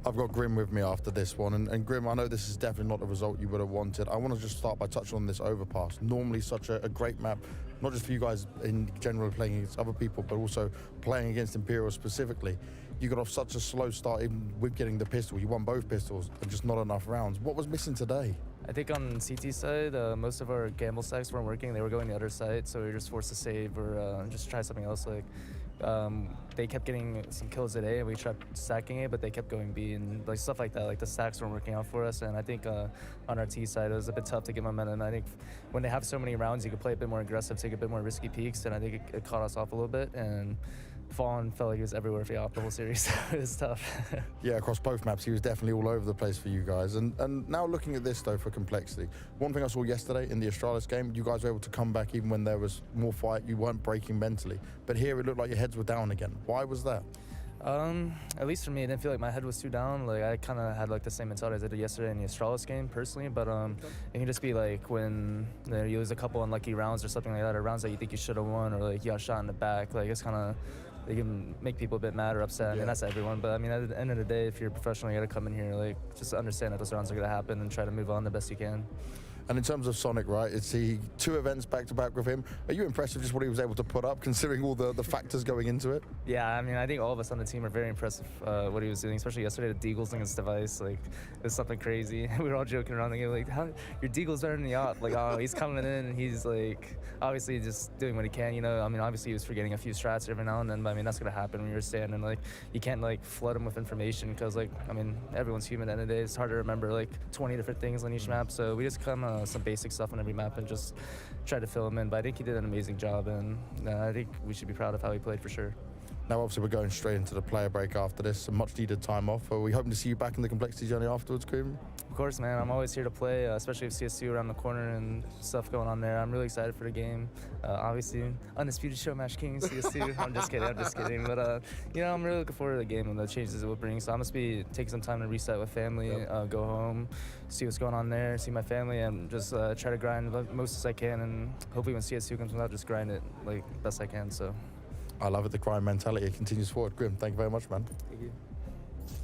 I've got Grim with me after this one, and Grim, I know this is definitely not the result you would have wanted. I want to just start by touching on this overpass. Normally such a great map, not just for you guys in general playing against other people, but also playing against Imperial specifically. You got off such a slow start even with getting the pistol. You won both pistols and just not enough rounds. What was missing today? I think on CT side, most of our gamble stacks weren't working. They were going the other side, so we were just forced to save or just try something else. Like they kept getting some kills at A, and we tried stacking it, but they kept going B, and like stuff like that. Like the stacks weren't working out for us, and I think on our T side it was a bit tough to get momentum. I think when they have so many rounds, you can play a bit more aggressive, take a bit more risky peeks, and I think it caught us off a little bit. And Fawn felt like he was everywhere for the whole series. It was tough. Yeah, across both maps, he was definitely all over the place for you guys. And now looking at this, though, for complexity, one thing I saw yesterday in the Astralis game, you guys were able to come back even when there was more fight. You weren't breaking mentally. But here it looked like your heads were down again. Why was that? At least for me, I didn't feel like my head was too down. Like I kind of had like the same mentality as I did yesterday in the Astralis game personally. But it can just be like when you lose a couple unlucky rounds or something like that, or rounds that you think you should have won, or like you got shot in the back. Like it's kind of, they can make people a bit mad or upset. I mean, that's everyone. But I mean, at the end of the day, if you're a professional, you got to come in here, like just understand that those rounds are going to happen and try to move on the best you can. And in terms of Sonic, right, it's the 2 events back-to-back with him. Are you impressed with just what he was able to put up, considering all the factors going into it? Yeah, I mean, I think all of us on the team are very impressed with what he was doing, especially yesterday, the deagles against Device. Like, it was something crazy. We were all joking around, thinking, like, how, your deagle's better than the op. Like, oh, he's coming in, and he's, like, obviously just doing what he can, you know? I mean, obviously he was forgetting a few strats every now and then, but, I mean, that's going to happen when you're standing. Like, you can't, like, flood him with information because, like, I mean, everyone's human at the end of the day. It's hard to remember, like, 20 different things on each map, so we just come some basic stuff on every map and just try to fill him in. But I think he did an amazing job, and I think we should be proud of how he played for sure. Now, obviously, we're going straight into the player break after this, some much-needed time off. Are we hoping to see you back in the complexity journey afterwards, Grim? Of course, man. I'm always here to play, especially with CS2 around the corner and stuff going on there. I'm really excited for the game. Obviously, undisputed show match king, CS2. I'm just kidding. But, you know, I'm really looking forward to the game and the changes it will bring. So I'm going to be taking some time to reset with family, go home, see what's going on there, see my family, and just try to grind the most as I can. And hopefully when CS2 comes out, just grind it like best I can. So. I love it, the grind mentality. It continues forward. Grim, thank you very much, man. Thank you.